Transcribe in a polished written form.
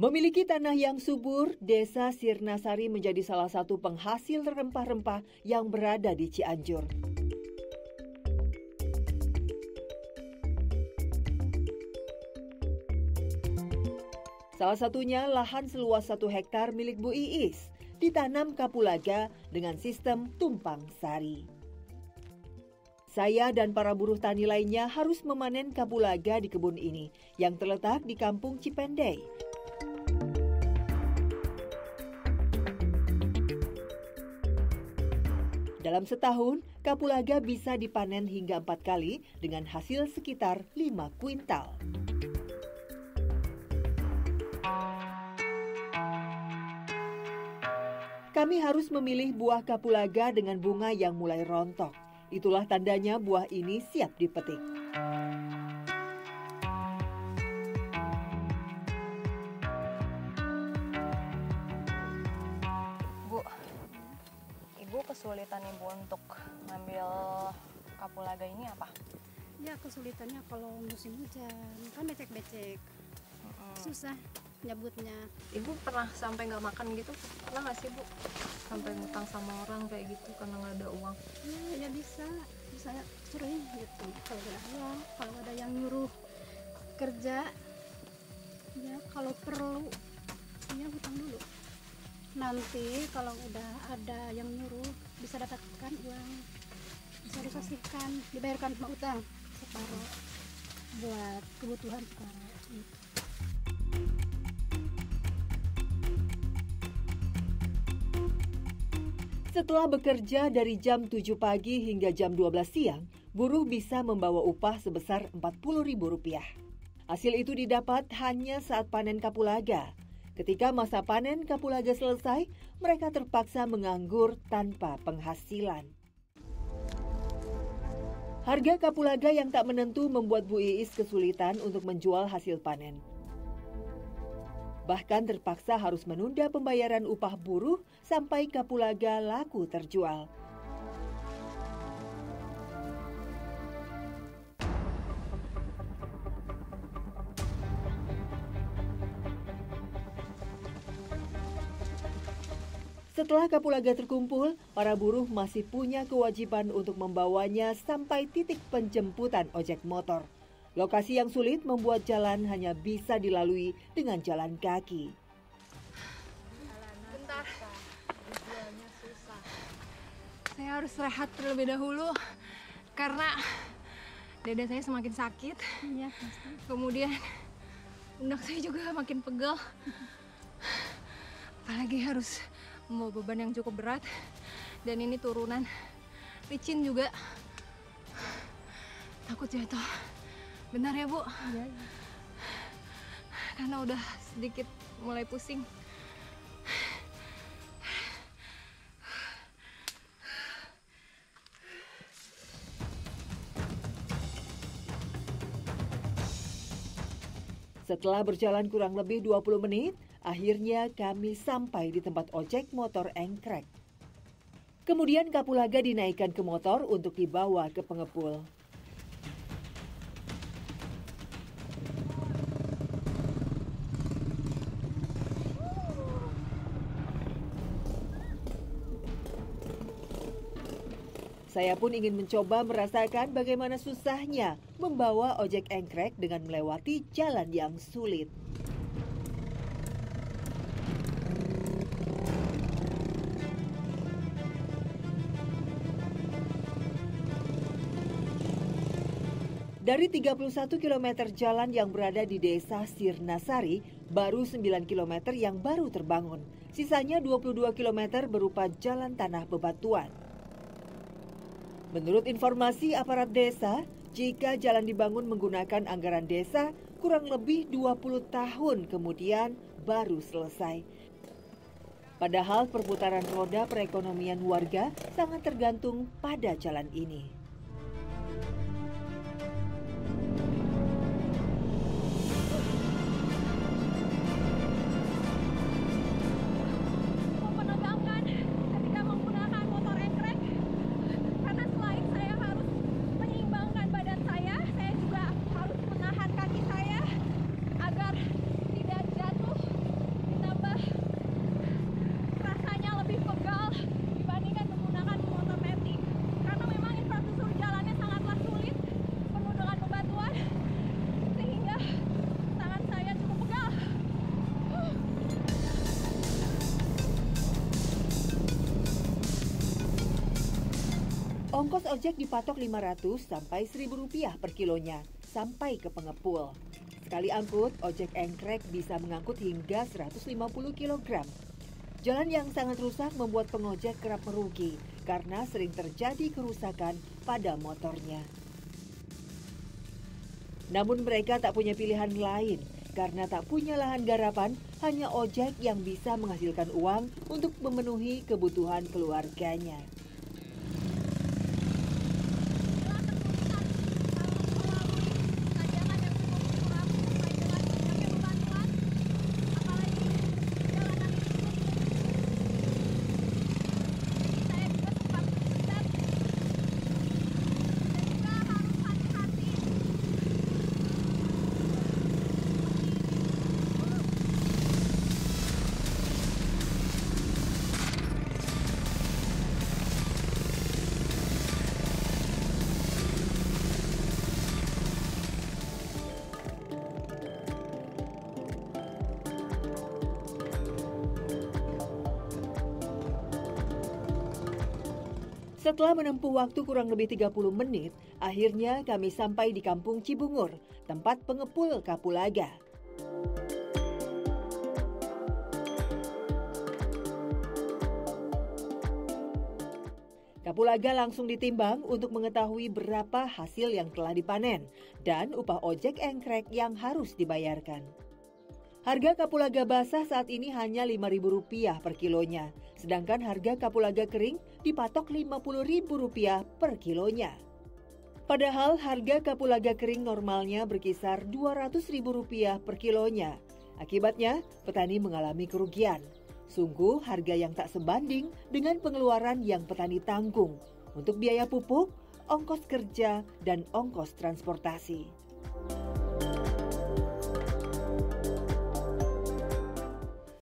Memiliki tanah yang subur, Desa Sirnasari menjadi salah satu penghasil rempah-rempah yang berada di Cianjur. Salah satunya lahan seluas 1 hektar milik Bu Iis, ditanam kapulaga dengan sistem tumpang sari. Saya dan para buruh tani lainnya harus memanen kapulaga di kebun ini yang terletak di Kampung Cipendei. Dalam setahun, kapulaga bisa dipanen hingga 4 kali dengan hasil sekitar 5 kuintal. Kami harus memilih buah kapulaga dengan bunga yang mulai rontok. Itulah tandanya buah ini siap dipetik. Bu, Ibu kesulitan Ibu untuk ngambil kapulaga ini apa? Ya kesulitannya kalau musim hujan, kan becek-becek, susah nyabutnya. Ibu pernah sampai nggak makan gitu? Pernah nggak sih Bu? Sampai ngutang sama orang kayak gitu karena nggak ada uang? Ya bisa sering gitu. Kalau ada uang, kalau ada yang nyuruh kerja, ya kalau perlu, ya hutang dulu. Nanti kalau udah ada yang nyuruh, bisa dapatkan uang, bisa disisihkan, dibayarkan sama utang separuh buat kebutuhan separuh. Gitu. Setelah bekerja dari jam 7 pagi hingga jam 12 siang, buruh bisa membawa upah sebesar Rp40.000. Hasil itu didapat hanya saat panen kapulaga. Ketika masa panen kapulaga selesai, mereka terpaksa menganggur tanpa penghasilan. Harga kapulaga yang tak menentu membuat Bu Iis kesulitan untuk menjual hasil panen. Bahkan terpaksa harus menunda pembayaran upah buruh sampai kapulaga laku terjual. Setelah kapulaga terkumpul, para buruh masih punya kewajiban untuk membawanya sampai titik penjemputan ojek motor. Lokasi yang sulit membuat jalan hanya bisa dilalui dengan jalan kaki. Bentar. Saya harus rehat terlebih dahulu karena dada saya semakin sakit. Ya, pasti. Kemudian pundak saya juga makin pegel. Apalagi harus membawa beban yang cukup berat. Dan ini turunan licin juga. Takut jatuh. Benar ya Bu? Ya. Karena udah sedikit mulai pusing. Setelah berjalan kurang lebih 20 menit, akhirnya kami sampai di tempat ojek motor engkrek. Kemudian kapulaga dinaikkan ke motor untuk dibawa ke pengepul. Saya pun ingin mencoba merasakan bagaimana susahnya membawa ojek engkrek dengan melewati jalan yang sulit. Dari 31 km jalan yang berada di Desa Sirnasari, baru 9 km yang baru terbangun. Sisanya 22 km berupa jalan tanah bebatuan. Menurut informasi aparat desa, jika jalan dibangun menggunakan anggaran desa, kurang lebih 20 tahun kemudian baru selesai. Padahal perputaran roda perekonomian warga sangat tergantung pada jalan ini. Ongkos ojek dipatok Rp500 sampai Rp1.000 per kilonya sampai ke pengepul. Sekali angkut, ojek engkrek bisa mengangkut hingga 150 kg. Jalan yang sangat rusak membuat pengojek kerap merugi karena sering terjadi kerusakan pada motornya. Namun mereka tak punya pilihan lain karena tak punya lahan garapan, hanya ojek yang bisa menghasilkan uang untuk memenuhi kebutuhan keluarganya. Setelah menempuh waktu kurang lebih 30 menit, akhirnya kami sampai di Kampung Cibungur, tempat pengepul kapulaga. Kapulaga langsung ditimbang untuk mengetahui berapa hasil yang telah dipanen dan upah ojek engkrek yang harus dibayarkan. Harga kapulaga basah saat ini hanya Rp5.000 per kilonya, sedangkan harga kapulaga kering dipatok Rp50.000 per kilonya. Padahal harga kapulaga kering normalnya berkisar Rp200.000 per kilonya. Akibatnya, petani mengalami kerugian. Sungguh harga yang tak sebanding dengan pengeluaran yang petani tanggung untuk biaya pupuk, ongkos kerja, dan ongkos transportasi.